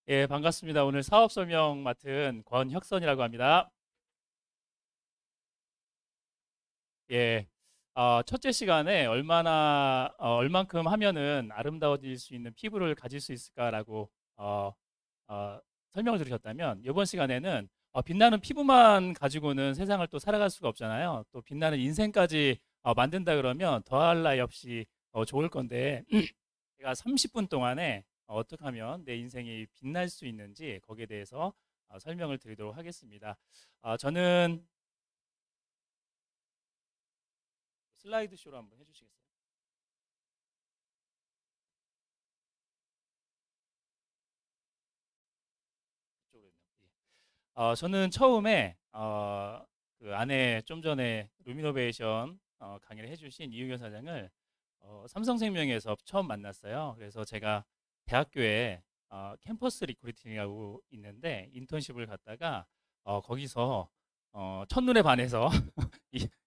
예, 반갑습니다. 오늘 사업 설명 맡은 권혁선이라고 합니다. 예, 첫째 시간에 얼만큼 하면은 아름다워질 수 있는 피부를 가질 수 있을까라고 어, 어, 설명을 들으셨다면, 이번 시간에는 빛나는 피부만 가지고는 세상을 또 살아갈 수가 없잖아요. 또 빛나는 인생까지 만든다 그러면 더할 나위 없이 좋을 건데, 제가 30분 동안에 어떻게 하면 내 인생이 빛날 수 있는지 거기에 대해서 설명을 드리도록 하겠습니다. 저는 슬라이드 쇼로 한번 해주시겠어요? 이쪽으로 있네요. 예. 저는 처음에 그 안에 좀 전에 루미노베이션 강의를 해주신 이유경 사장을 삼성생명에서 처음 만났어요. 그래서 제가 대학교에 캠퍼스 리크루팅이라고 있는데 인턴십을 갔다가 거기서 첫눈에 반해서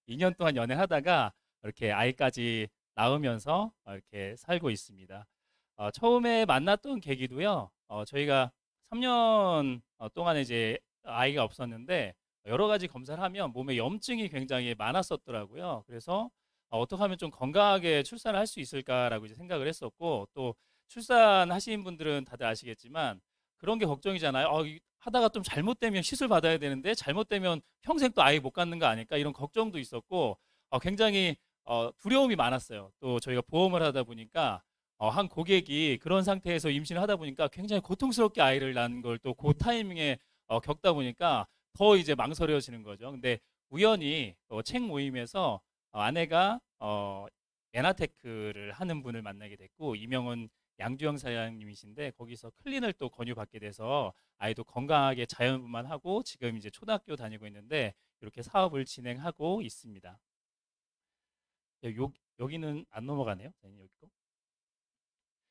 2년 동안 연애하다가 이렇게 아이까지 낳으면서 이렇게 살고 있습니다. 처음에 만났던 계기도요. 저희가 3년 동안에 이제 아이가 없었는데 여러 가지 검사를 하면 몸에 염증이 굉장히 많았었더라고요. 그래서 어떻게 하면 좀 건강하게 출산을 할 수 있을까라고 이제 생각을 했었고, 또 출산하신 분들은 다들 아시겠지만 그런 게 걱정이잖아요. 하다가 좀 잘못되면 시술 받아야 되는데 잘못되면 평생 또 아이 못 갖는 거 아닐까, 이런 걱정도 있었고 굉장히 두려움이 많았어요. 또 저희가 보험을 하다 보니까 한 고객이 그런 상태에서 임신을 하다 보니까 굉장히 고통스럽게 아이를 낳는 걸 또 그 타이밍에 겪다 보니까 더 이제 망설여지는 거죠. 근데 우연히 책 모임에서 아내가 에나테크를 하는 분을 만나게 됐고, 이명은 양주영 사장님이신데 거기서 클린을 또 권유받게 돼서 아이도 건강하게 자연분만 하고 지금 이제 초등학교 다니고 있는데 이렇게 사업을 진행하고 있습니다. 여기는 안 넘어가네요. 여기 거.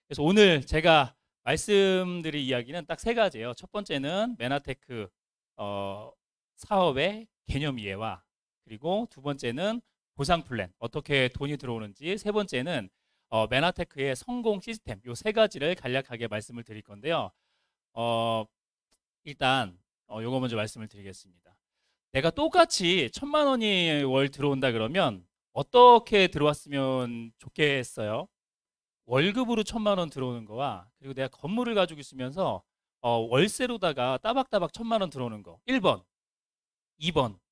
그래서 오늘 제가 말씀드릴 이야기는 딱 세 가지예요. 첫 번째는 메나테크 사업의 개념 이해와, 그리고 두 번째는 보상 플랜, 어떻게 돈이 들어오는지, 세 번째는 메나테크의 성공 시스템, 요 세 가지를 간략하게 말씀을 드릴 건데요. 어, 일단 요거 먼저 말씀을 드리겠습니다. 내가 똑같이 1,000만 원이 월 들어온다 그러면 어떻게 들어왔으면 좋겠어요? 월급으로 1,000만 원 들어오는 거와, 그리고 내가 건물을 가지고 있으면서 월세로다가 따박따박 1,000만 원 들어오는 거. 1번,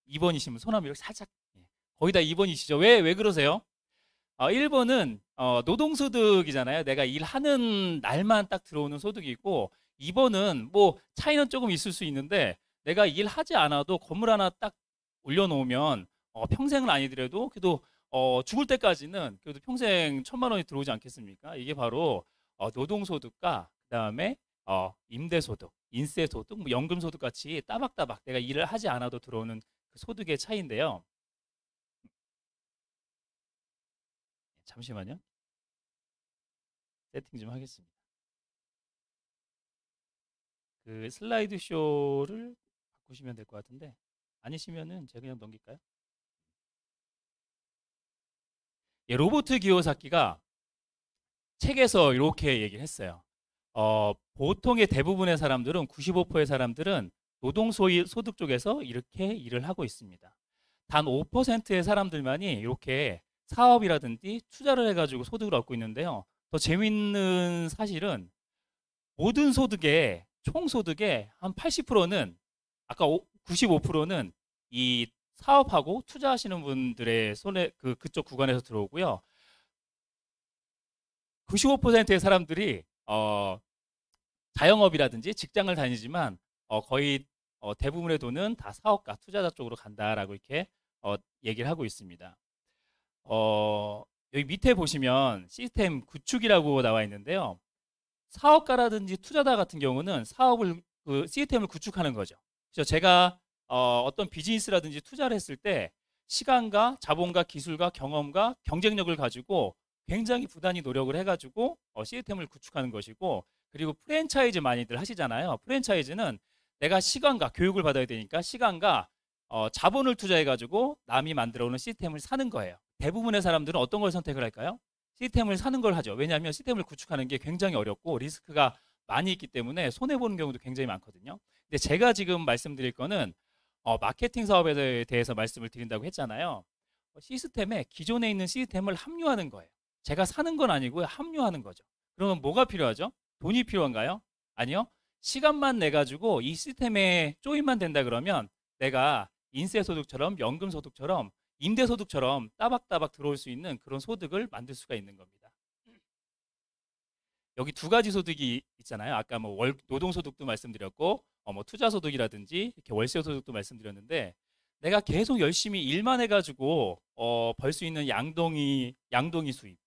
2번이시면 손 한번 이렇게 살짝, 예, 거의 다 2번이시죠. 왜 그러세요? 1번은 노동소득이잖아요. 내가 일하는 날만 딱 들어오는 소득이고, 2번은 뭐 차이는 조금 있을 수 있는데 내가 일하지 않아도 건물 하나 딱 올려놓으면 평생은 아니더라도 그래도 죽을 때까지는 그래도 평생 1,000만 원이 들어오지 않겠습니까? 이게 바로 노동소득과 그다음에 임대소득, 인세소득, 뭐 연금소득 같이 따박따박 내가 일을 하지 않아도 들어오는 그 소득의 차이인데요. 잠시만요. 세팅 좀 하겠습니다. 그 슬라이드 쇼를 바꾸시면 될 것 같은데, 아니시면은 제가 그냥 넘길까요? 예, 로버트 기요사키가 책에서 이렇게 얘기를 했어요. 보통의 대부분의 사람들은 95%의 사람들은 소득 쪽에서 이렇게 일을 하고 있습니다. 단 5%의 사람들만이 이렇게 사업이라든지 투자를 해가지고 소득을 얻고 있는데요. 더 재밌는 사실은 모든 소득의 총 소득의 한 80%는, 아까 95%는 이 사업하고 투자하시는 분들의 손에 그쪽 구간에서 들어오고요. 95%의 사람들이 자영업이라든지 직장을 다니지만 거의 대부분의 돈은 다 사업가, 투자자 쪽으로 간다라고 이렇게 얘기를 하고 있습니다. 어, 여기 밑에 보시면 시스템 구축이라고 나와 있는데요. 사업가라든지 투자자 같은 경우는 그 시스템을 구축하는 거죠. 그래서 제가 어떤 비즈니스라든지 투자를 했을 때 시간과 자본과 기술과 경험과 경쟁력을 가지고 굉장히 부단히 노력을 해가지고 시스템을 구축하는 것이고, 그리고 프랜차이즈 많이들 하시잖아요. 프랜차이즈는 내가 시간과 교육을 받아야 되니까 시간과 자본을 투자해가지고 남이 만들어 오는 시스템을 사는 거예요. 대부분의 사람들은 어떤 걸 선택을 할까요? 시스템을 사는 걸 하죠. 왜냐하면 시스템을 구축하는 게 굉장히 어렵고 리스크가 많이 있기 때문에 손해보는 경우도 굉장히 많거든요. 근데 제가 지금 말씀드릴 거는 마케팅 사업에 대해서 말씀을 드린다고 했잖아요. 시스템에 기존에 있는 시스템을 합류하는 거예요. 제가 사는 건 아니고요. 합류하는 거죠. 그러면 뭐가 필요하죠? 돈이 필요한가요? 아니요. 시간만 내 가지고 이 시스템에 조인만 된다 그러면 내가 인세소득처럼 연금소득처럼 임대소득처럼 따박따박 들어올 수 있는 그런 소득을 만들 수가 있는 겁니다. 여기 두 가지 소득이 있잖아요. 아까 뭐 노동소득도 말씀드렸고, 뭐 투자소득이라든지 이렇게 월세소득도 말씀드렸는데, 내가 계속 열심히 일만 해가지고 벌 수 있는 양동이 수입,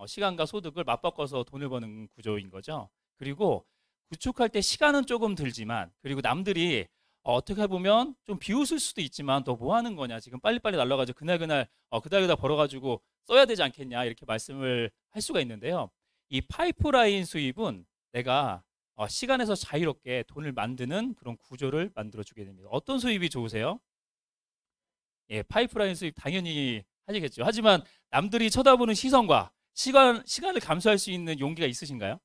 시간과 소득을 맞바꿔서 돈을 버는 구조인 거죠. 그리고 구축할 때 시간은 조금 들지만, 그리고 남들이 어떻게 보면 좀 비웃을 수도 있지만 너 뭐 하는 거냐, 지금 빨리빨리 날라가지고 그날 벌어가지고 써야 되지 않겠냐, 이렇게 말씀을 할 수가 있는데요. 이 파이프라인 수입은 내가 시간에서 자유롭게 돈을 만드는 그런 구조를 만들어 주게 됩니다. 어떤 수입이 좋으세요? 예, 파이프라인 수입 당연히 하시겠죠. 하지만 남들이 쳐다보는 시선과 시간을 감수할 수 있는 용기가 있으신가요?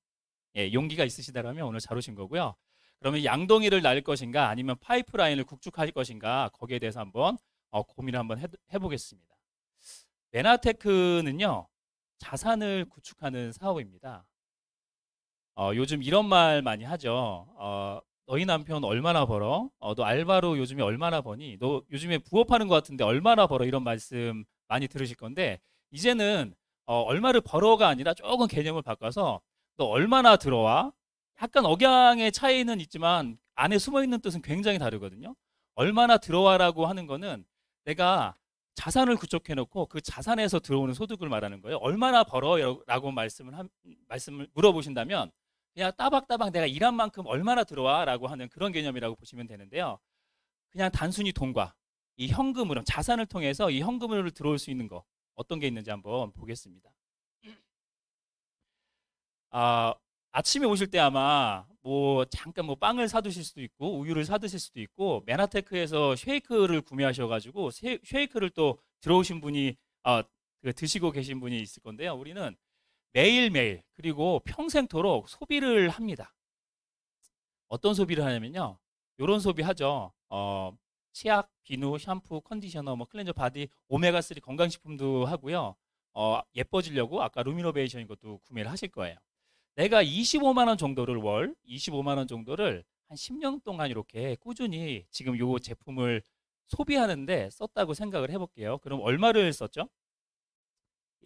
예, 용기가 있으시다면 오늘 잘 오신 거고요. 그러면 양동이를 날 것인가 아니면 파이프라인을 구축할 것인가, 거기에 대해서 한번 고민을 한번 해보겠습니다. 메나테크는요, 자산을 구축하는 사업입니다. 요즘 이런 말 많이 하죠. 너희 남편 얼마나 벌어? 너 알바로 요즘에 얼마나 버니? 너 요즘에 부업하는 것 같은데 얼마나 벌어? 이런 말씀 많이 들으실 건데, 이제는 얼마를 벌어가 아니라 조금 개념을 바꿔서 너 얼마나 들어와? 약간 억양의 차이는 있지만 안에 숨어 있는 뜻은 굉장히 다르거든요. 얼마나 들어와라고 하는 거는 내가 자산을 구축해 놓고 그 자산에서 들어오는 소득을 말하는 거예요. 얼마나 벌어라고 말씀을 물어보신다면 그냥 따박따박 내가 일한 만큼 얼마나 들어와라고 하는 그런 개념이라고 보시면 되는데요. 그냥 단순히 돈과 이 현금으로, 자산을 통해서 이 현금으로 들어올 수 있는 거 어떤 게 있는지 한번 보겠습니다. 아침에 오실 때 아마 뭐 잠깐 뭐 빵을 사두실 수도 있고 우유를 사드실 수도 있고, 메나테크에서 쉐이크를 구매하셔가지고 쉐이크를 또 들어오신 분이 드시고 계신 분이 있을 건데요. 우리는 매일매일 그리고 평생토록 소비를 합니다. 어떤 소비를 하냐면요, 요런 소비하죠. 치약, 비누, 샴푸, 컨디셔너, 뭐 클렌저, 바디, 오메가3 건강식품도 하고요. 예뻐지려고 아까 루미노베이션인 것도 구매를 하실 거예요. 내가 25만 원 정도를 25만 원 정도를 한 10년 동안 이렇게 꾸준히 지금 요 제품을 소비하는데 썼다고 생각을 해볼게요. 그럼 얼마를 썼죠?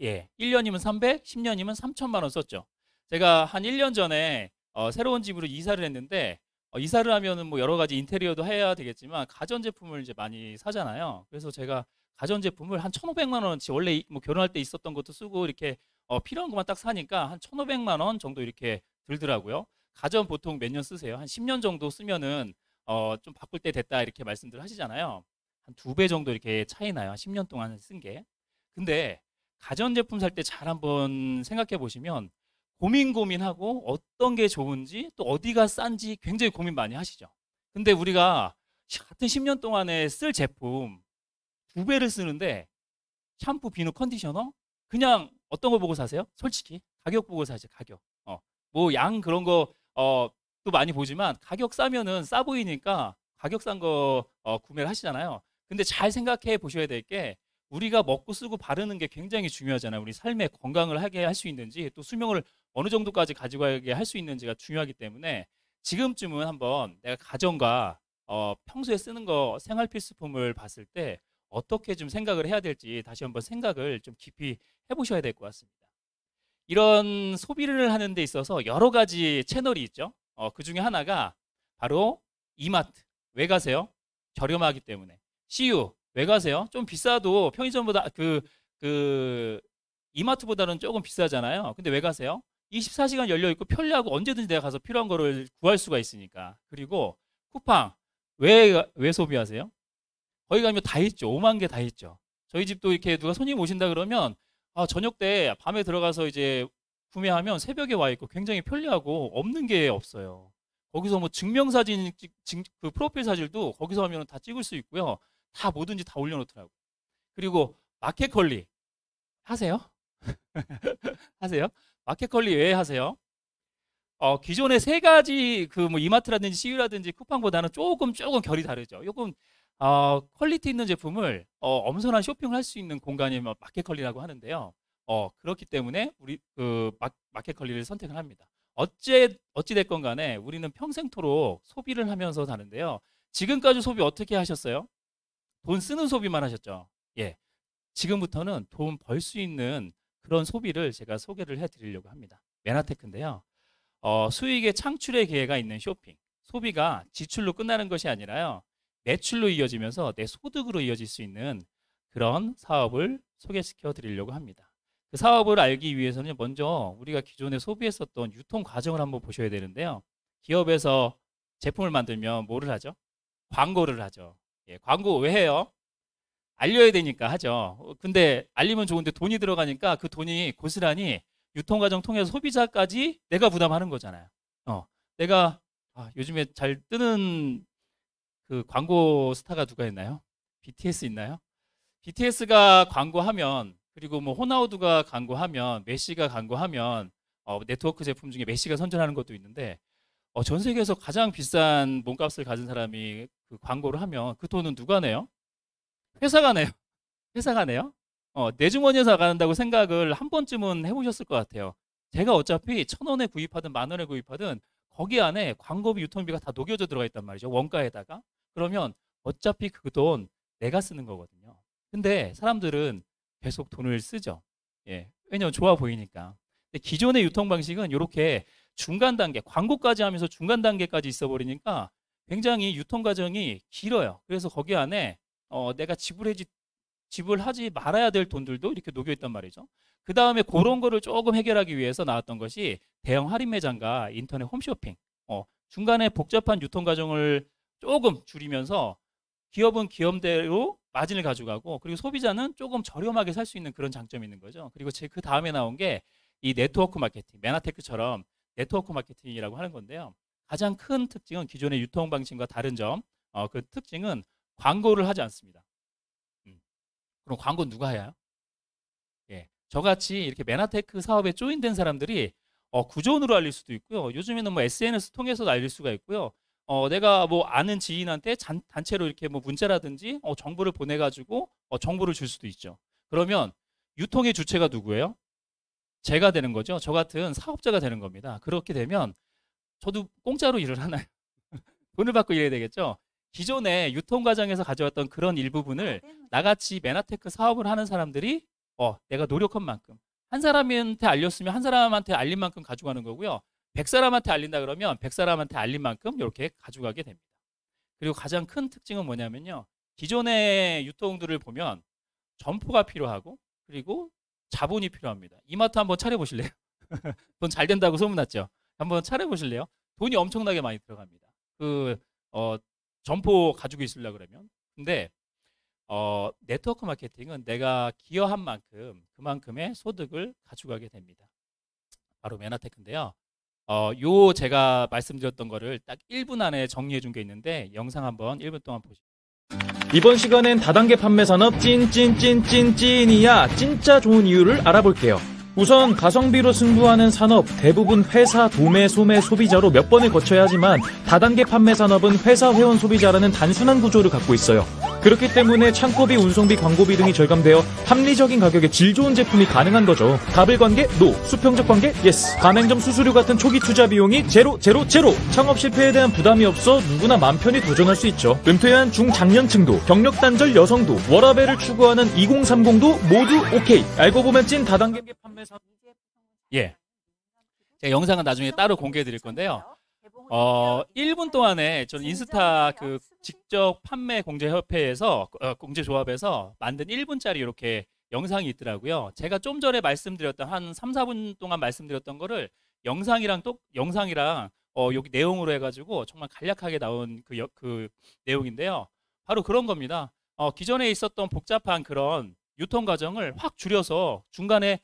예, 1년이면 300, 10년이면 3천만 원 썼죠. 제가 한 1년 전에 새로운 집으로 이사를 했는데, 이사를 하면은 뭐 여러 가지 인테리어도 해야 되겠지만 가전제품을 이제 많이 사잖아요. 그래서 제가 가전제품을 한 1,500만 원어치, 원래 뭐 결혼할 때 있었던 것도 쓰고 이렇게 필요한 것만 딱 사니까 한 1,500만 원 정도 이렇게 들더라고요. 가전 보통 몇 년 쓰세요? 한 10년 정도 쓰면은 좀 바꿀 때 됐다 이렇게 말씀들 하시잖아요. 한 2배 정도 이렇게 차이 나요. 한 10년 동안 쓴 게. 근데 가전제품 살 때 잘 한번 생각해 보시면 고민하고 어떤 게 좋은지 또 어디가 싼지 굉장히 고민 많이 하시죠. 근데 우리가 같은 10년 동안에 쓸 제품 2배를 쓰는데, 샴푸, 비누, 컨디셔너 그냥 어떤 거 보고 사세요? 솔직히 가격 보고 사죠. 가격. 뭐 양 그런 거 또 많이 보지만 가격 싸면은 싸 보이니까 가격 싼 거 구매를 하시잖아요. 근데 잘 생각해 보셔야 될 게, 우리가 먹고 쓰고 바르는 게 굉장히 중요하잖아요. 우리 삶에 건강을 하게 할 수 있는지, 또 수명을 어느 정도까지 가지고 가게 할 수 있는지가 중요하기 때문에 지금쯤은 한번 내가 가정과 평소에 쓰는 거 생활 필수품을 봤을 때 어떻게 좀 생각을 해야 될지 다시 한번 생각을 좀 깊이 해보셔야 될 것 같습니다. 이런 소비를 하는 데 있어서 여러 가지 채널이 있죠. 그 중에 하나가 바로 이마트. 왜 가세요? 저렴하기 때문에. CU. 왜 가세요? 좀 비싸도 편의점보다 그 이마트보다는 조금 비싸잖아요. 근데 왜 가세요? 24시간 열려 있고 편리하고 언제든지 내가 가서 필요한 거를 구할 수가 있으니까. 그리고 쿠팡. 왜 소비하세요? 거기 가면 다 있죠. 5만 개 다 있죠. 저희 집도 이렇게 누가 손님 오신다 그러면 저녁 때 밤에 들어가서 이제 구매하면 새벽에 와 있고 굉장히 편리하고 없는 게 없어요. 거기서 뭐 증명사진, 그 프로필 사진도 거기서 하면 다 찍을 수 있고요. 다 뭐든지 다 올려놓더라고요. 그리고 마켓컬리 하세요? 하세요? 마켓컬리 왜 하세요? 기존의 세 가지 그 뭐 이마트라든지 CU라든지 쿠팡보다는 조금 결이 다르죠. 조금 퀄리티 있는 제품을 엄선한 쇼핑을 할 수 있는 공간이 뭐 마켓컬리라고 하는데요. 그렇기 때문에 우리 그 마켓컬리를 선택을 합니다. 어찌 됐건 간에 우리는 평생토록 소비를 하면서 사는데요. 지금까지 소비 어떻게 하셨어요? 돈 쓰는 소비만 하셨죠. 예. 지금부터는 돈 벌 수 있는 그런 소비를 제가 소개를 해드리려고 합니다. 메나테크인데요. 수익의 창출의 기회가 있는 쇼핑. 소비가 지출로 끝나는 것이 아니라요. 매출로 이어지면서 내 소득으로 이어질 수 있는 그런 사업을 소개시켜 드리려고 합니다. 그 사업을 알기 위해서는 먼저 우리가 기존에 소비했었던 유통 과정을 한번 보셔야 되는데요. 기업에서 제품을 만들면 뭐를 하죠? 광고를 하죠. 예, 광고 왜 해요? 알려야 되니까 하죠. 근데 알리면 좋은데 돈이 들어가니까 그 돈이 고스란히 유통과정 통해서 소비자까지 내가 부담하는 거잖아요. 내가 요즘에 잘 뜨는 그 광고 스타가 누가 있나요? BTS 있나요? BTS가 광고하면 그리고 뭐 호나우두가 광고하면 메시가 광고하면 네트워크 제품 중에 메시가 선전하는 것도 있는데 전 세계에서 가장 비싼 몸값을 가진 사람이 그 광고를 하면 그 돈은 누가 내요? 회사가 내요. 회사가 내요? 내 주머니에서 나간다고 생각을 한 번쯤은 해보셨을 것 같아요. 제가 어차피 1,000원에 구입하든 10,000원에 구입하든 거기 안에 광고비 유통비가 다 녹여져 들어가 있단 말이죠. 원가에다가. 그러면 어차피 그 돈 내가 쓰는 거거든요. 근데 사람들은 계속 돈을 쓰죠. 예. 왜냐면 좋아 보이니까. 근데 기존의 유통 방식은 이렇게 중간 단계, 광고까지 하면서 중간 단계까지 있어 버리니까 굉장히 유통 과정이 길어요. 그래서 거기 안에 내가 지불하지 말아야 될 돈들도 이렇게 녹여 있단 말이죠. 그 다음에 그런 거를 조금 해결하기 위해서 나왔던 것이 대형 할인 매장과 인터넷 홈쇼핑. 중간에 복잡한 유통 과정을 조금 줄이면서 기업은 기업대로 마진을 가져가고 그리고 소비자는 조금 저렴하게 살 수 있는 그런 장점이 있는 거죠. 그리고 그 다음에 나온 게 이 네트워크 마케팅, 메나테크처럼 네트워크 마케팅이라고 하는 건데요. 가장 큰 특징은 기존의 유통 방식과 다른 점, 그 특징은 광고를 하지 않습니다. 그럼 광고 누가 해요? 예, 저같이 이렇게 메나테크 사업에 조인된 사람들이 구존으로 알릴 수도 있고요. 요즘에는 뭐 SNS 통해서도 알릴 수가 있고요. 내가 뭐 아는 지인한테 단체로 이렇게 뭐 문자라든지 정보를 보내가지고 정보를 줄 수도 있죠. 그러면 유통의 주체가 누구예요? 제가 되는 거죠. 저 같은 사업자가 되는 겁니다. 그렇게 되면 저도 공짜로 일을 하나요? 돈을 받고 일해야 되겠죠. 기존에 유통 과정에서 가져왔던 그런 일부분을 나같이 메나테크 사업을 하는 사람들이 내가 노력한 만큼 한 사람한테 알렸으면 한 사람한테 알린 만큼 가져가는 거고요. 100사람한테 알린다 그러면 100사람한테 알린 만큼 이렇게 가져가게 됩니다. 그리고 가장 큰 특징은 뭐냐면요. 기존의 유통들을 보면 점포가 필요하고 그리고 자본이 필요합니다. 이마트 한번 차려보실래요? 돈 잘 된다고 소문났죠? 한번 차려보실래요? 돈이 엄청나게 많이 들어갑니다. 점포 가지고 있으려고 그러면. 근데 네트워크 마케팅은 내가 기여한 만큼 그만큼의 소득을 가져가게 됩니다. 바로 메나테크인데요. 제가 말씀드렸던 거를 딱 1분 안에 정리해 준 게 있는데 영상 한번 1분 동안 보시죠. 이번 시간엔 다단계 판매 산업 찐이야 진짜 좋은 이유를 알아볼게요. 우선 가성비로 승부하는 산업, 대부분 회사, 도매, 소매, 소비자로 몇 번을 거쳐야 하지만 다단계 판매 산업은 회사, 회원, 소비자라는 단순한 구조를 갖고 있어요. 그렇기 때문에 창고비, 운송비, 광고비 등이 절감되어 합리적인 가격에 질 좋은 제품이 가능한 거죠. 가불 관계? 노. 수평적 관계? 예스. 가맹점 수수료 같은 초기 투자 비용이 제로. 창업 실패에 대한 부담이 없어 누구나 맘 편히 도전할 수 있죠. 은퇴한 중장년층도, 경력 단절 여성도, 워라밸을 추구하는 2030도 모두 오케이. 알고 보면 찐 다단계 판매 산업. 예. 제가 영상은 나중에 따로 공개해 드릴 건데요. 1분 동안에 저는 인스타 그 직접 판매 공제협회에서 공제조합에서 만든 1분짜리 이렇게 영상이 있더라고요. 제가 좀 전에 말씀드렸던 한 3, 4분 동안 말씀드렸던 거를 영상이랑 여기 내용으로 해가지고 정말 간략하게 나온 그 내용인데요. 바로 그런 겁니다. 기존에 있었던 복잡한 그런 유통 과정을 확 줄여서 중간에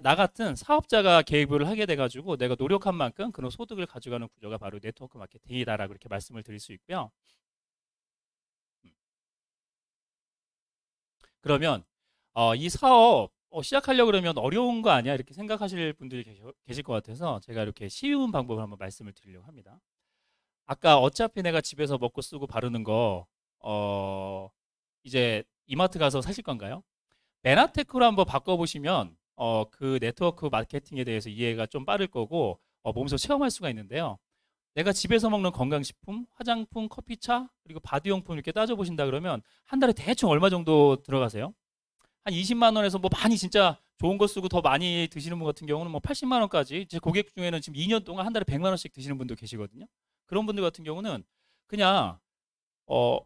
나 같은 사업자가 개입을 하게 돼가지고 내가 노력한 만큼 그런 소득을 가져가는 구조가 바로 네트워크 마케팅이다라고 이렇게 말씀을 드릴 수 있고요. 그러면 이 사업 시작하려고 그러면 어려운 거 아니야? 이렇게 생각하실 분들이 계실 것 같아서 제가 이렇게 쉬운 방법을 한번 말씀을 드리려고 합니다. 아까 어차피 내가 집에서 먹고 쓰고 바르는 거, 이제 이마트 가서 사실 건가요? 메나테크로 한번 바꿔보시면, 그 네트워크 마케팅에 대해서 이해가 좀 빠를 거고, 몸소 체험할 수가 있는데요. 내가 집에서 먹는 건강식품, 화장품, 커피차, 그리고 바디용품 이렇게 따져보신다 그러면 한 달에 대충 얼마 정도 들어가세요? 한 20만 원에서 뭐 많이 진짜 좋은 거 쓰고 더 많이 드시는 분 같은 경우는 뭐 80만 원까지, 제 고객 중에는 지금 2년 동안 한 달에 100만 원씩 드시는 분도 계시거든요. 그런 분들 같은 경우는 그냥 뭐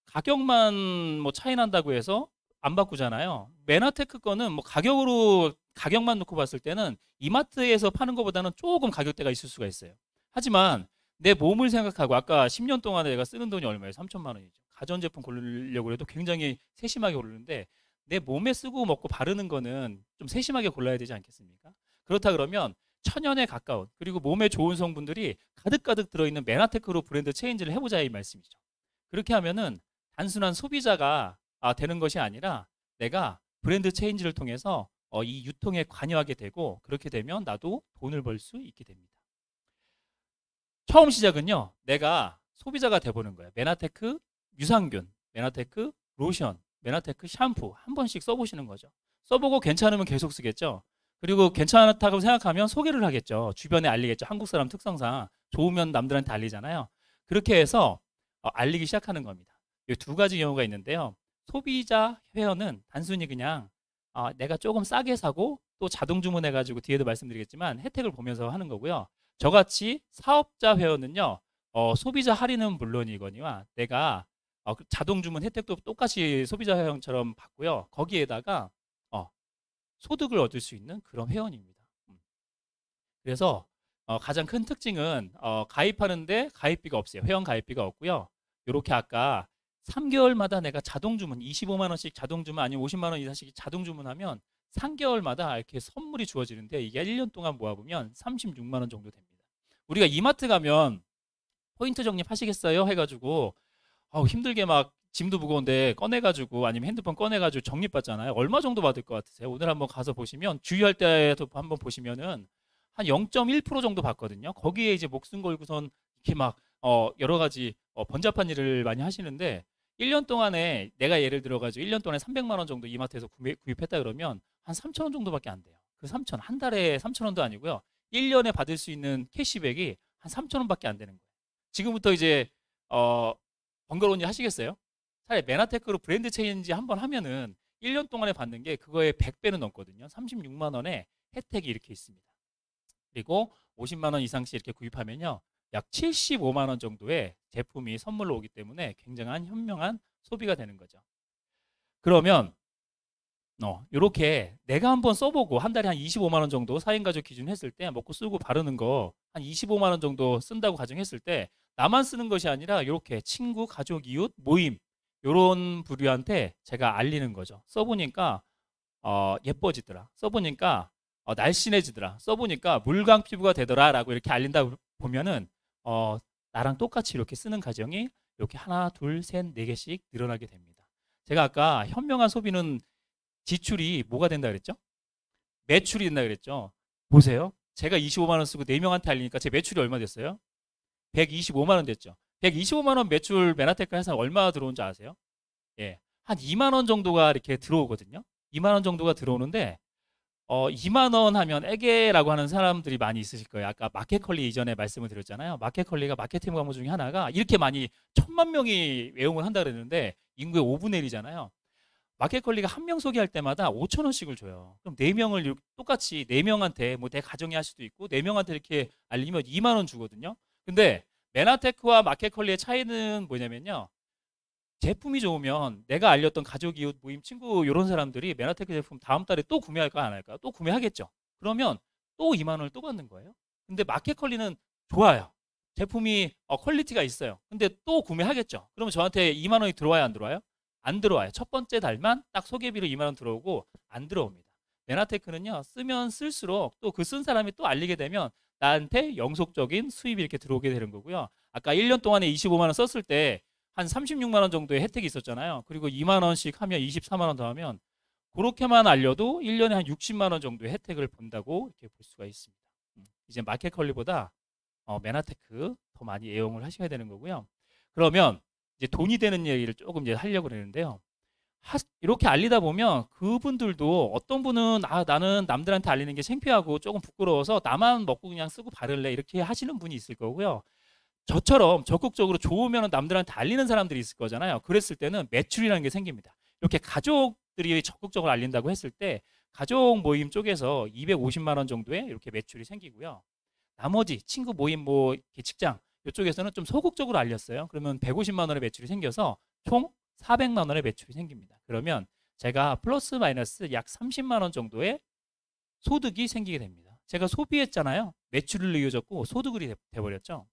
가격만 뭐 차이 난다고 해서 안 바꾸잖아요. 메나테크 거는 뭐 가격만 놓고 봤을 때는 이마트에서 파는 것보다는 조금 가격대가 있을 수가 있어요. 하지만 내 몸을 생각하고 아까 10년 동안에 내가 쓰는 돈이 얼마예요? 3천만 원이죠. 가전제품 고르려고 해도 굉장히 세심하게 고르는데 내 몸에 쓰고 먹고 바르는 거는 좀 세심하게 골라야 되지 않겠습니까? 그렇다 그러면 천연에 가까운 그리고 몸에 좋은 성분들이 가득가득 들어있는 메나테크로 브랜드 체인지를 해보자 이 말씀이죠. 그렇게 하면은 단순한 소비자가 되는 것이 아니라 내가 브랜드 체인지를 통해서 이 유통에 관여하게 되고 그렇게 되면 나도 돈을 벌 수 있게 됩니다. 처음 시작은요. 내가 소비자가 돼보는 거예요. 메나테크 유산균, 메나테크 로션, 메나테크 샴푸 한 번씩 써보시는 거죠. 써보고 괜찮으면 계속 쓰겠죠. 그리고 괜찮다고 생각하면 소개를 하겠죠. 주변에 알리겠죠. 한국 사람 특성상 좋으면 남들한테 알리잖아요. 그렇게 해서 알리기 시작하는 겁니다. 이 두 가지 경우가 있는데요. 소비자 회원은 단순히 그냥 내가 조금 싸게 사고 또 자동 주문해가지고 뒤에도 말씀드리겠지만 혜택을 보면서 하는 거고요. 저같이 사업자 회원은요. 소비자 할인은 물론이거니와 내가 그 자동 주문 혜택도 똑같이 소비자 회원처럼 받고요. 거기에다가 소득을 얻을 수 있는 그런 회원입니다. 그래서 가장 큰 특징은 가입하는데 가입비가 없어요. 회원 가입비가 없고요. 이렇게 아까 3개월마다 내가 자동 주문 25만 원씩 자동 주문 아니면 50만 원 이상씩 자동 주문하면 3개월마다 이렇게 선물이 주어지는데 이게 1년 동안 모아보면 36만 원 정도 됩니다. 우리가 이마트 가면 포인트 적립하시겠어요? 해가지고 힘들게 막 짐도 무거운데 꺼내가지고 아니면 핸드폰 꺼내가지고 적립받잖아요. 얼마 정도 받을 것 같으세요? 오늘 한번 가서 보시면 주의할 때도 한번 보시면은 한 0.1% 정도 받거든요. 거기에 이제 목숨 걸고선 이렇게 막 여러 가지 번잡한 일을 많이 하시는데 1년 동안에 내가 예를 들어가지고 1년 동안에 300만 원 정도 이마트에서 구입했다 그러면 한 3천 원 정도밖에 안 돼요. 그 3천 한 달에 3천 원도 아니고요. 1년에 받을 수 있는 캐시백이 한 3천 원밖에 안 되는 거예요. 지금부터 이제 번거로운 일 하시겠어요? 차라리 메나테크로 브랜드 체인지 한번 하면은 1년 동안에 받는 게 그거의 100배는 넘거든요. 36만 원의 혜택이 이렇게 있습니다. 그리고 50만 원 이상씩 이렇게 구입하면요. 약 75만 원 정도의 제품이 선물로 오기 때문에 굉장한 현명한 소비가 되는 거죠. 그러면 이렇게 내가 한번 써보고 한 달에 한 25만 원 정도 4인 가족 기준 했을 때 먹고 쓰고 바르는 거 한 25만 원 정도 쓴다고 가정했을 때 나만 쓰는 것이 아니라 이렇게 친구, 가족, 이웃, 모임 이런 부류한테 제가 알리는 거죠. 써보니까 예뻐지더라. 써보니까 날씬해지더라. 써보니까 물광 피부가 되더라 라고 이렇게 알린다 보면은 나랑 똑같이 이렇게 쓰는 가정이 이렇게 하나, 둘, 셋, 네 개씩 늘어나게 됩니다. 제가 아까 현명한 소비는 지출이 뭐가 된다 그랬죠? 매출이 된다 그랬죠? 보세요. 제가 25만 원 쓰고 4명한테 알리니까 제 매출이 얼마 됐어요? 125만 원 됐죠. 125만 원 매출 메나테크 회사 얼마 들어온 줄 아세요? 예. 한 2만 원 정도가 이렇게 들어오거든요. 2만 원 정도가 들어오는데 2만 원 하면 애게라고 하는 사람들이 많이 있으실 거예요. 아까 마켓컬리 이전에 말씀을 드렸잖아요. 마켓컬리가 마케팅 과목 중에 하나가 이렇게 많이 1000만 명이 외용을 한다 그랬는데 인구의 5분의 1이잖아요. 마켓컬리가 한 명 소개할 때마다 5천 원씩을 줘요. 그럼 4명을 똑같이 4명한테 뭐 내 가정이 할 수도 있고 4명한테 이렇게 알리면 2만 원 주거든요. 근데 메나테크와 마켓컬리의 차이는 뭐냐면요. 제품이 좋으면 내가 알렸던 가족, 이웃, 모임, 친구 이런 사람들이 메나테크 제품 다음 달에 또 구매할까 안 할까요? 또 구매하겠죠. 그러면 또 2만 원을 또 받는 거예요. 근데 마켓컬리는 좋아요. 제품이 퀄리티가 있어요. 근데 또 구매하겠죠. 그러면 저한테 2만 원이 들어와요, 안 들어와요? 안 들어와요. 첫 번째 달만 딱 소개비로 2만 원 들어오고 안 들어옵니다. 메나테크는요. 쓰면 쓸수록 또 그 쓴 사람이 또 알리게 되면 나한테 영속적인 수입이 이렇게 들어오게 되는 거고요. 아까 1년 동안에 25만 원 썼을 때 한 36만 원 정도의 혜택이 있었잖아요. 그리고 2만 원씩 하면 24만 원 더 하면 그렇게만 알려도 1년에 한 60만 원 정도의 혜택을 본다고 이렇게 볼 수가 있습니다. 이제 마켓컬리보다 메나테크 더 많이 애용을 하셔야 되는 거고요. 그러면 이제 돈이 되는 얘기를 조금 이제 하려고 그러는데요. 이렇게 알리다 보면 그분들도 어떤 분은 나는 남들한테 알리는 게 창피하고 조금 부끄러워서 나만 먹고 그냥 쓰고 바를래 이렇게 하시는 분이 있을 거고요. 저처럼 적극적으로 좋으면 남들한테 알리는 사람들이 있을 거잖아요. 그랬을 때는 매출이라는 게 생깁니다. 이렇게 가족들이 적극적으로 알린다고 했을 때 가족 모임 쪽에서 250만 원 정도의 이렇게 매출이 생기고요. 나머지 친구 모임 뭐 직장 이쪽에서는 좀 소극적으로 알렸어요. 그러면 150만 원의 매출이 생겨서 총 400만 원의 매출이 생깁니다. 그러면 제가 플러스 마이너스 약 30만 원 정도의 소득이 생기게 됩니다. 제가 소비했잖아요. 매출을 이어졌고 소득이 돼버렸죠.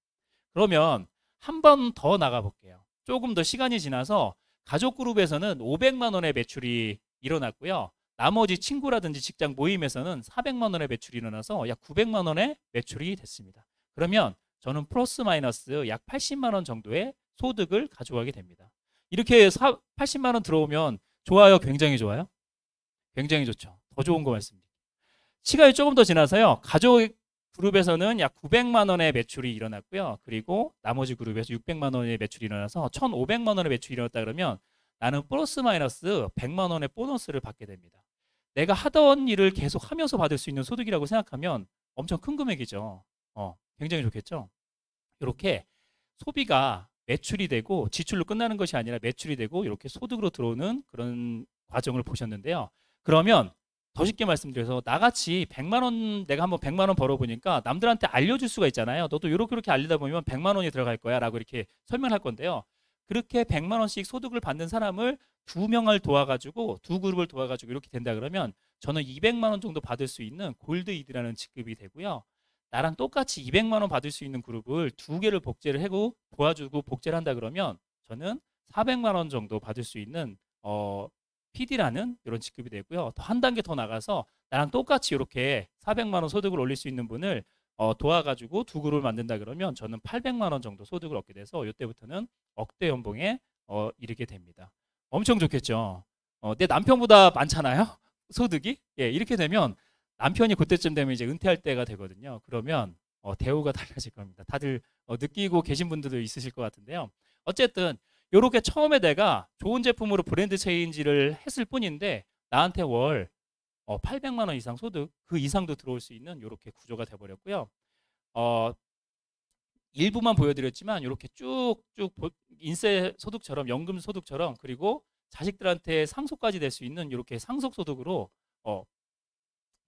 그러면 한 번 더 나가볼게요. 조금 더 시간이 지나서 가족 그룹에서는 500만 원의 매출이 일어났고요. 나머지 친구라든지 직장 모임에서는 400만 원의 매출이 일어나서 약 900만 원의 매출이 됐습니다. 그러면 저는 플러스 마이너스 약 80만 원 정도의 소득을 가져가게 됩니다. 이렇게 80만 원 들어오면 좋아요? 굉장히 좋아요? 굉장히 좋죠. 더 좋은 거 말씀드릴게요. 시간이 조금 더 지나서요. 가족 그룹에서는 약 900만 원의 매출이 일어났고요. 그리고 나머지 그룹에서 600만 원의 매출이 일어나서 1,500만 원의 매출이 일어났다 그러면 나는 플러스 마이너스 100만 원의 보너스를 받게 됩니다. 내가 하던 일을 계속 하면서 받을 수 있는 소득이라고 생각하면 엄청 큰 금액이죠. 굉장히 좋겠죠. 이렇게 소비가 매출이 되고 지출로 끝나는 것이 아니라 매출이 되고 이렇게 소득으로 들어오는 그런 과정을 보셨는데요. 그러면 더 쉽게 말씀드려서 나같이 100만 원 내가 한번 100만 원 벌어보니까 남들한테 알려줄 수가 있잖아요. 너도 이렇게 알리다 보면 100만 원이 들어갈 거야 라고 이렇게 설명할 건데요. 그렇게 100만 원씩 소득을 받는 사람을 두 명을 도와가지고 두 그룹을 도와가지고 이렇게 된다 그러면 저는 200만 원 정도 받을 수 있는 골드이드라는 직급이 되고요. 나랑 똑같이 200만 원 받을 수 있는 그룹을 두 개를 복제를 하고 도와주고 복제를 한다 그러면 저는 400만 원 정도 받을 수 있는 PD라는 이런 직급이 되고요. 더 한 단계 더 나가서 나랑 똑같이 이렇게 400만 원 소득을 올릴 수 있는 분을 도와가지고 두 그룹을 만든다 그러면 저는 800만 원 정도 소득을 얻게 돼서 이때부터는 억대 연봉에 이르게 됩니다. 엄청 좋겠죠. 내 남편보다 많잖아요. 소득이. 예, 이렇게 되면 남편이 그때쯤 되면 이제 은퇴할 때가 되거든요. 그러면 대우가 달라질 겁니다. 다들 느끼고 계신 분들도 있으실 것 같은데요. 어쨌든 이렇게 처음에 내가 좋은 제품으로 브랜드 체인지를 했을 뿐인데 나한테 월 800만 원 이상 소득 그 이상도 들어올 수 있는 이렇게 구조가 돼버렸고요. 일부만 보여드렸지만 이렇게 쭉쭉 인세 소득처럼 연금 소득처럼 그리고 자식들한테 상속까지 될 수 있는 이렇게 상속 소득으로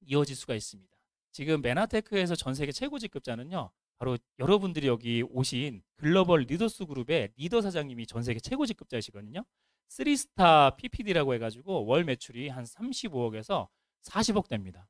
이어질 수가 있습니다. 지금 메나테크에서 전 세계 최고 직급자는요. 바로 여러분들이 여기 오신 글로벌 리더스 그룹의 리더 사장님이 전 세계 최고 직급자이시거든요. 3스타 PPD라고 해가지고 월 매출이 한 35억에서 40억 됩니다.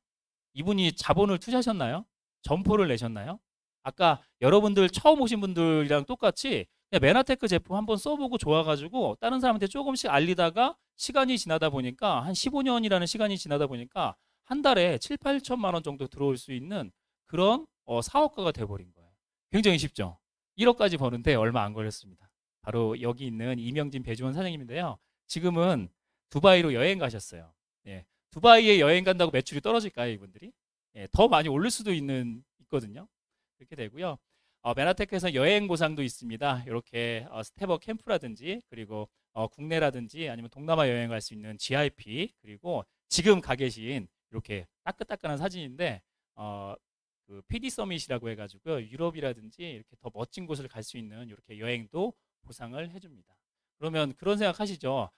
이분이 자본을 투자하셨나요? 점포를 내셨나요? 아까 여러분들 처음 오신 분들이랑 똑같이 그냥 메나테크 제품 한번 써보고 좋아가지고 다른 사람한테 조금씩 알리다가 시간이 지나다 보니까 한 15년이라는 시간이 지나다 보니까 한 달에 7, 8천만 원 정도 들어올 수 있는 그런 사업가가 돼버린 거예요. 굉장히 쉽죠. 1억까지 버는데 얼마 안 걸렸습니다. 바로 여기 있는 이명진 배주원 사장님인데요. 지금은 두바이로 여행 가셨어요. 예, 두바이에 여행 간다고 매출이 떨어질까요, 이분들이? 예, 더 많이 오를 수도 있거든요. 이렇게 되고요. 메나테크에서 여행 보상도 있습니다. 이렇게 스텝업 캠프라든지 그리고 국내라든지 아니면 동남아 여행 갈 수 있는 GIP 그리고 지금 가 계신 이렇게 따끈따끈한 사진인데 그 PD 서밋이라고 해가지고요. 유럽이라든지 이렇게 더 멋진 곳을 갈 수 있는 이렇게 여행도 보상을 해줍니다. 그러면 그런 생각 하시죠?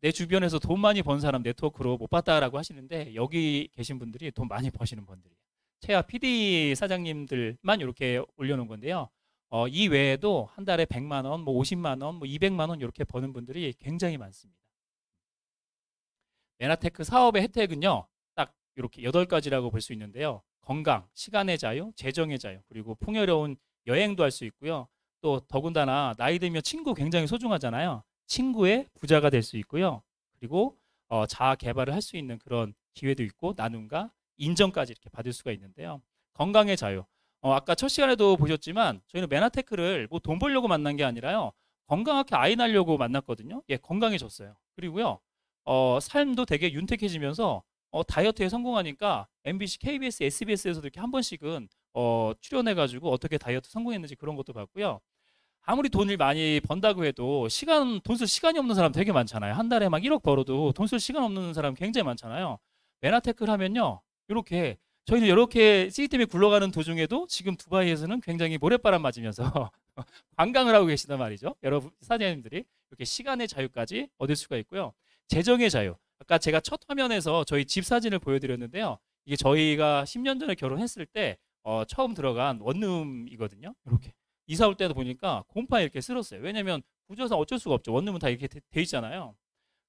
내 주변에서 돈 많이 번 사람 네트워크로 못 봤다라고 하시는데 여기 계신 분들이 돈 많이 버시는 분들이에요. 최하 PD 사장님들만 이렇게 올려놓은 건데요. 이 외에도 한 달에 100만 원, 뭐 50만 원, 뭐 200만 원 이렇게 버는 분들이 굉장히 많습니다. 메나테크 사업의 혜택은요. 딱 이렇게 8가지라고 볼 수 있는데요. 건강, 시간의 자유, 재정의 자유, 그리고 풍요로운 여행도 할 수 있고요. 또 더군다나 나이 들면 친구 굉장히 소중하잖아요. 친구의 부자가 될 수 있고요. 그리고 자아 개발을 할 수 있는 그런 기회도 있고 나눔과 인정까지 이렇게 받을 수가 있는데요. 건강의 자유. 아까 첫 시간에도 보셨지만 저희는 메나테크를 뭐 돈 벌려고 만난 게 아니라요. 건강하게 아이 낳으려고 만났거든요. 예, 건강해졌어요. 그리고요. 삶도 되게 윤택해지면서 다이어트에 성공하니까 MBC, KBS, SBS에서도 이렇게 한 번씩은 출연해가지고 어떻게 다이어트 성공했는지 그런 것도 봤고요. 아무리 돈을 많이 번다고 해도 돈 쓸 시간이 없는 사람 되게 많잖아요. 한 달에 막 1억 벌어도 돈 쓸 시간 없는 사람 굉장히 많잖아요. 메나테크를 하면요. 이렇게 저희는 이렇게 시스템이 굴러가는 도중에도 지금 두바이에서는 굉장히 모래바람 맞으면서 관광을 하고 계시단 말이죠. 여러분 사장님들이 이렇게 시간의 자유까지 얻을 수가 있고요. 재정의 자유. 아까 제가 첫 화면에서 저희 집 사진을 보여드렸는데요. 이게 저희가 10년 전에 결혼했을 때 처음 들어간 원룸이거든요. 이렇게 이사 올 때도 보니까 곰팡이 이렇게 쓸었어요. 왜냐면 구조상 어쩔 수가 없죠. 원룸은 다 이렇게 돼 있잖아요.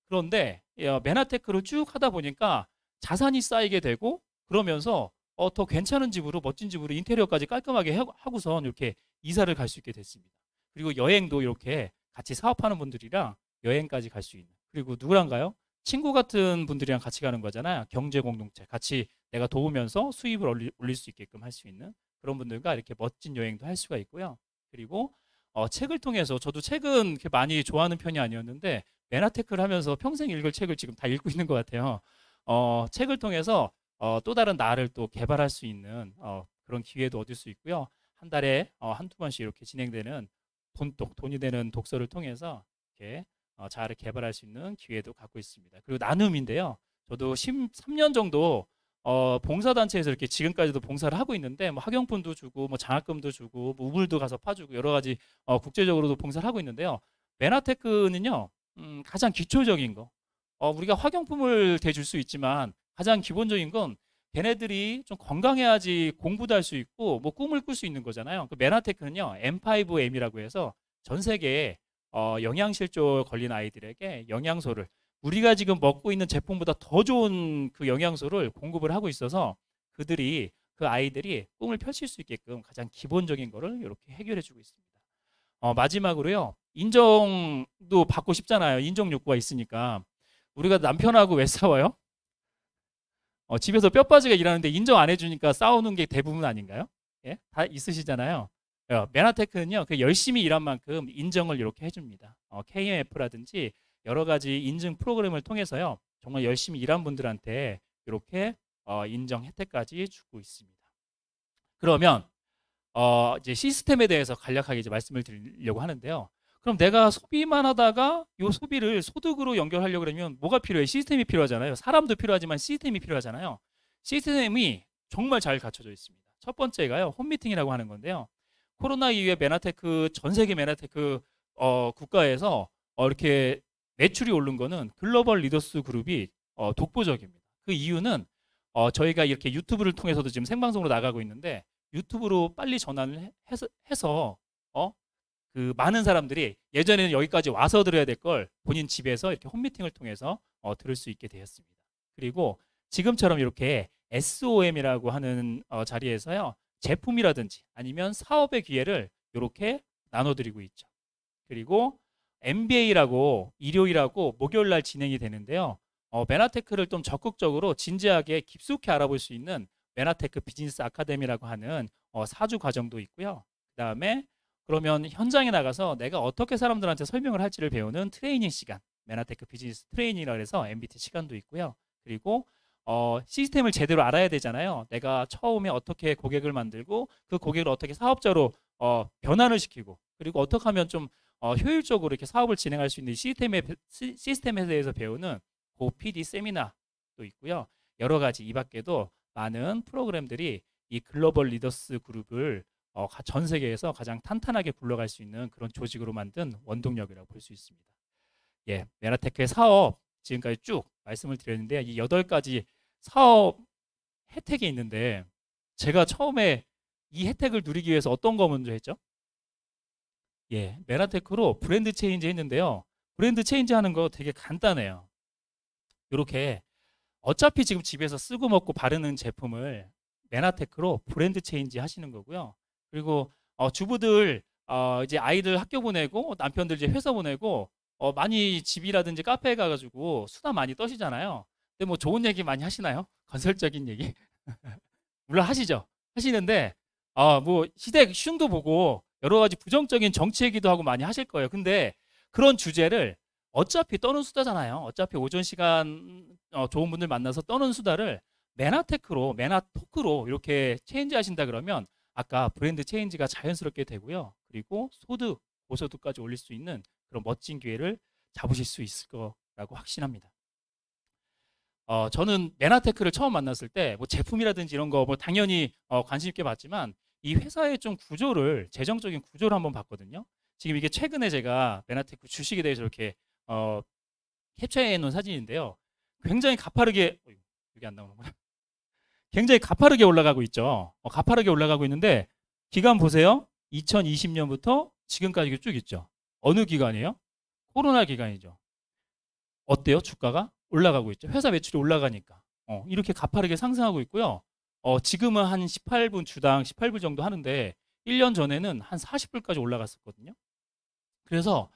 그런데 메나테크를 쭉 하다 보니까 자산이 쌓이게 되고 그러면서 더 괜찮은 집으로 멋진 집으로 인테리어까지 깔끔하게 하고선 이렇게 이사를 갈 수 있게 됐습니다. 그리고 여행도 이렇게 같이 사업하는 분들이랑 여행까지 갈 수 있는. 그리고 누구랑가요? 친구 같은 분들이랑 같이 가는 거잖아요. 경제 공동체. 같이 내가 도우면서 수입을 올릴 수 있게끔 할 수 있는 그런 분들과 이렇게 멋진 여행도 할 수가 있고요. 그리고 책을 통해서 저도 책은 그렇게 많이 좋아하는 편이 아니었는데 메나테크를 하면서 평생 읽을 책을 지금 다 읽고 있는 것 같아요. 책을 통해서 또 다른 나를 또 개발할 수 있는 그런 기회도 얻을 수 있고요. 한 달에 한두 번씩 이렇게 진행되는 돈이 되는 독서를 통해서 이렇게 자아를 개발할 수 있는 기회도 갖고 있습니다. 그리고 나눔인데요. 저도 13년 정도 봉사단체에서 이렇게 지금까지도 봉사를 하고 있는데 뭐 학용품도 주고 뭐 장학금도 주고 뭐 우물도 가서 파주고 여러 가지 국제적으로도 봉사를 하고 있는데요. 메나테크는요 가장 기초적인 거 우리가 학용품을 대줄 수 있지만 가장 기본적인 건 걔네들이 좀 건강해야지 공부도 할 수 있고 뭐 꿈을 꿀 수 있는 거잖아요. 그 메나테크는요 M5M이라고 해서 전 세계에 영양실조 걸린 아이들에게 영양소를 우리가 지금 먹고 있는 제품보다 더 좋은 그 영양소를 공급을 하고 있어서 그 아이들이 꿈을 펼칠 수 있게끔 가장 기본적인 거를 이렇게 해결해 주고 있습니다. 마지막으로요. 인정도 받고 싶잖아요. 인정 욕구가 있으니까. 우리가 남편하고 왜 싸워요? 집에서 뼈빠지게 일하는데 인정 안 해주니까 싸우는 게 대부분 아닌가요? 예? 다 있으시잖아요. 메나테크는요, 그 열심히 일한 만큼 인정을 이렇게 해줍니다. KMF라든지 여러 가지 인증 프로그램을 통해서요, 정말 열심히 일한 분들한테 이렇게 인정 혜택까지 주고 있습니다. 그러면 이제 시스템에 대해서 간략하게 이제 말씀을 드리려고 하는데요. 그럼 내가 소비만 하다가 이 소비를 소득으로 연결하려고 그러면 뭐가 필요해? 시스템이 필요하잖아요. 사람도 필요하지만 시스템이 필요하잖아요. 시스템이 정말 잘 갖춰져 있습니다. 첫 번째가요, 홈미팅이라고 하는 건데요. 코로나 이후에 메나테크 전 세계 메나테크 국가에서 이렇게 매출이 오른 거는 글로벌 리더스 그룹이 독보적입니다. 그 이유는 저희가 이렇게 유튜브를 통해서도 지금 생방송으로 나가고 있는데 유튜브로 빨리 전환을 해서 그 많은 사람들이 예전에는 여기까지 와서 들어야 될 걸 본인 집에서 이렇게 홈미팅을 통해서 들을 수 있게 되었습니다. 그리고 지금처럼 이렇게 SOM이라고 하는 자리에서요. 제품이라든지 아니면 사업의 기회를 이렇게 나눠드리고 있죠. 그리고 MBA라고 일요일하고 목요일 날 진행이 되는데요. 메나테크를 좀 적극적으로 진지하게 깊숙이 알아볼 수 있는 메나테크 비즈니스 아카데미라고 하는 4주 과정도 있고요. 그 다음에 그러면 현장에 나가서 내가 어떻게 사람들한테 설명을 할지를 배우는 트레이닝 시간, 메나테크 비즈니스 트레이닝이라고 해서 MBT 시간도 있고요. 그리고 시스템을 제대로 알아야 되잖아요. 내가 처음에 어떻게 고객을 만들고 그 고객을 어떻게 사업자로 변환을 시키고 그리고 어떻게 하면 좀 효율적으로 이렇게 사업을 진행할 수 있는 시스템에 대해서 배우는 고 PD 세미나도 있고요. 여러 가지 이 밖에도 많은 프로그램들이 이 글로벌 리더스 그룹을 전 세계에서 가장 탄탄하게 굴러갈 수 있는 그런 조직으로 만든 원동력이라고 볼 수 있습니다. 예, 메나테크의 사업 지금까지 쭉 말씀을 드렸는데 이 8가지 사업 혜택이 있는데 제가 처음에 이 혜택을 누리기 위해서 어떤 거 먼저 했죠? 예, 메나테크로 브랜드 체인지 했는데요. 브랜드 체인지 하는 거 되게 간단해요. 이렇게 어차피 지금 집에서 쓰고 먹고 바르는 제품을 메나테크로 브랜드 체인지 하시는 거고요. 그리고 주부들 이제 아이들 학교 보내고 남편들 이제 회사 보내고 많이 집이라든지 카페에 가가지고 수다 많이 떠시잖아요. 근데 뭐 좋은 얘기 많이 하시나요? 건설적인 얘기? 물론 하시죠. 하시는데 뭐 시댁 흉도 보고 여러 가지 부정적인 정치 얘기도 하고 많이 하실 거예요. 근데 그런 주제를 어차피 떠는 수다잖아요. 어차피 오전 시간 좋은 분들 만나서 떠는 수다를 메나테크로, 메나토크로 이렇게 체인지 하신다 그러면 아까 브랜드 체인지가 자연스럽게 되고요. 그리고 고소득까지 올릴 수 있는 그런 멋진 기회를 잡으실 수 있을 거라고 확신합니다. 저는 메나테크를 처음 만났을 때 뭐 제품이라든지 이런 거 뭐 당연히 관심 있게 봤지만 이 회사의 좀 구조를, 재정적인 구조를 한번 봤거든요. 지금 이게 최근에 제가 메나테크 주식에 대해서 이렇게 캡처해 놓은 사진인데요. 굉장히 가파르게, 여기 안 나오는구나. 굉장히 가파르게 올라가고 있죠. 가파르게 올라가고 있는데 기간 보세요. 2020년부터 지금까지 쭉 있죠. 어느 기간이에요? 코로나 기간이죠. 어때요? 주가가 올라가고 있죠. 회사 매출이 올라가니까 이렇게 가파르게 상승하고 있고요. 지금은 한 18분 주당 18불 정도 하는데 1년 전에는 한 40불까지 올라갔었거든요. 그래서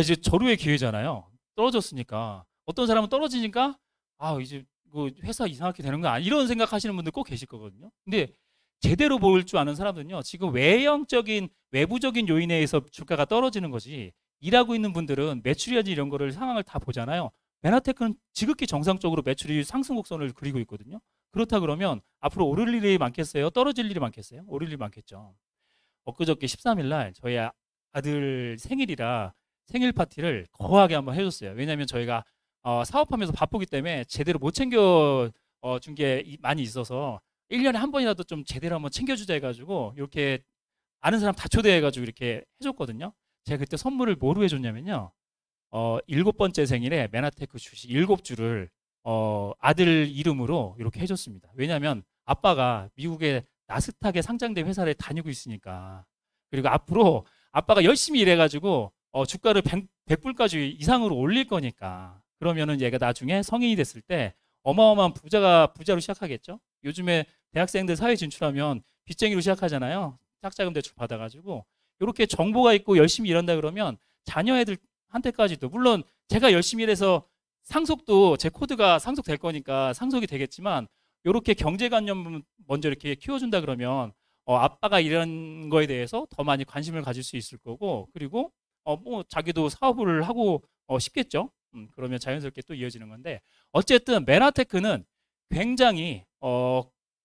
이제 절호의 기회잖아요. 떨어졌으니까. 어떤 사람은 떨어지니까 이제 그 회사 이상하게 되는 거 아니야, 이런 생각하시는 분들 꼭 계실 거거든요. 근데 제대로 볼 줄 아는 사람들은요, 지금 외부적인 요인에 의해서 주가가 떨어지는 거지, 일하고 있는 분들은 매출이라든지 이런 거를 상황을 다 보잖아요. 메나테크는 지극히 정상적으로 매출이 상승 곡선을 그리고 있거든요. 그렇다 그러면 앞으로 오를 일이 많겠어요? 떨어질 일이 많겠어요? 오를 일이 많겠죠. 엊그저께 13일 날 저희 아들 생일이라 생일 파티를 거하게 한번 해줬어요. 왜냐하면 저희가 사업하면서 바쁘기 때문에 제대로 못 챙겨 준 게 많이 있어서 1년에 한 번이라도 좀 제대로 한번 챙겨주자 해가지고 이렇게 아는 사람 다 초대해가지고 이렇게 해줬거든요. 제가 그때 선물을 뭐로 해줬냐면요. 7번째 생일에 메나테크 주식 7주를 아들 이름으로 이렇게 해줬습니다. 왜냐하면 아빠가 미국의 나스닥에 상장된 회사를 다니고 있으니까. 그리고 앞으로 아빠가 열심히 일해가지고 주가를 100불까지 이상으로 올릴 거니까. 그러면은 얘가 나중에 성인이 됐을 때 어마어마한 부자로 시작하겠죠. 요즘에 대학생들 사회 진출하면 빚쟁이로 시작하잖아요. 짝자금 대출 받아가지고. 이렇게 정보가 있고 열심히 일한다 그러면 자녀 애들한테까지도, 물론 제가 열심히 일해서 상속도 제 코드가 상속될 거니까 상속이 되겠지만, 이렇게 경제관념 먼저 이렇게 키워준다 그러면 아빠가 이런 거에 대해서 더 많이 관심을 가질 수 있을 거고, 그리고 뭐 자기도 사업을 하고 싶겠죠. 그러면 자연스럽게 또 이어지는 건데, 어쨌든 메나테크는 굉장히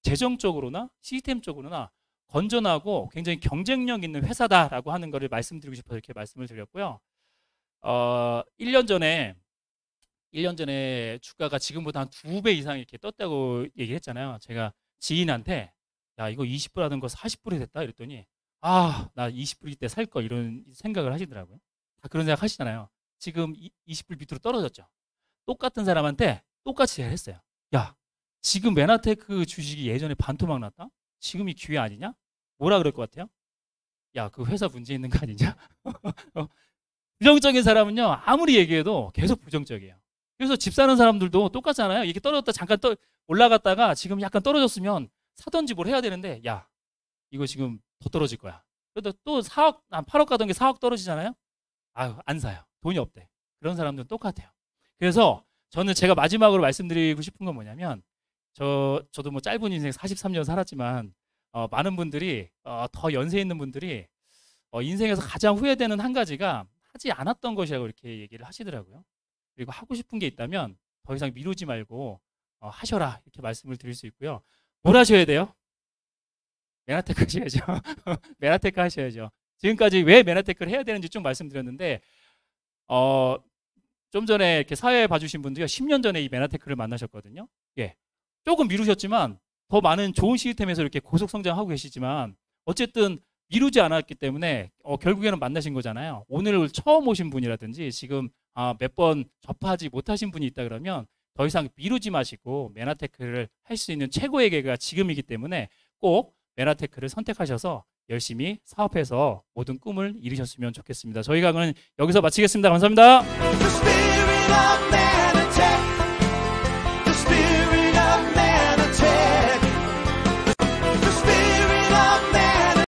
재정적으로나 시스템적으로나 건전하고 굉장히 경쟁력 있는 회사다라고 하는 거를 말씀드리고 싶어서 이렇게 말씀을 드렸고요. 1년 전에 주가가 지금보다 한 2배 이상 이렇게 떴다고 얘기했잖아요. 제가 지인한테 야, 이거 20불 하던 거 40불이 됐다 이랬더니 나 20불일 때 살 거, 이런 생각을 하시더라고요. 다 그런 생각 하시잖아요. 지금 20불 밑으로 떨어졌죠. 똑같은 사람한테 똑같이 했어요. 야, 지금 메나테크 주식이 예전에 반토막 났다? 지금이 기회 아니냐? 뭐라 그럴 것 같아요? 야, 그 회사 문제 있는 거 아니냐? 부정적인 사람은요, 아무리 얘기해도 계속 부정적이에요. 그래서 집 사는 사람들도 똑같잖아요. 이게 떨어졌다 잠깐 올라갔다가 지금 약간 떨어졌으면 사던지 뭘 해야 되는데, 야, 이거 지금 더 떨어질 거야. 그래도 또 4억, 8억 가던 게 4억 떨어지잖아요. 안 사요. 돈이 없대. 그런 사람들은 똑같아요. 그래서 저는 제가 마지막으로 말씀드리고 싶은 건 뭐냐면, 저도 뭐 짧은 인생 43년 살았지만 많은 분들이 더 연세 있는 분들이 인생에서 가장 후회되는 한 가지가 하지 않았던 것이라고 이렇게 얘기를 하시더라고요. 그리고 하고 싶은 게 있다면 더 이상 미루지 말고 하셔라, 이렇게 말씀을 드릴 수 있고요. 뭘 하셔야 돼요? 메나테크 하셔야죠. 메나테크 하셔야죠. 지금까지 왜 메나테크를 해야 되는지 좀 말씀드렸는데, 좀 전에 이렇게 사회 봐주신 분들이 10년 전에 이 메나테크를 만나셨거든요. 예, 조금 미루셨지만 더 많은 좋은 시스템에서 이렇게 고속 성장하고 계시지만, 어쨌든 미루지 않았기 때문에 결국에는 만나신 거잖아요. 오늘 처음 오신 분이라든지 지금 몇 번 접하지 못하신 분이 있다 그러면 더 이상 미루지 마시고 메나테크를 할 수 있는 최고의 기회가 지금이기 때문에 꼭 메나테크를 선택하셔서 열심히 사업해서 모든 꿈을 이루셨으면 좋겠습니다. 저희 강의는 여기서 마치겠습니다. 감사합니다.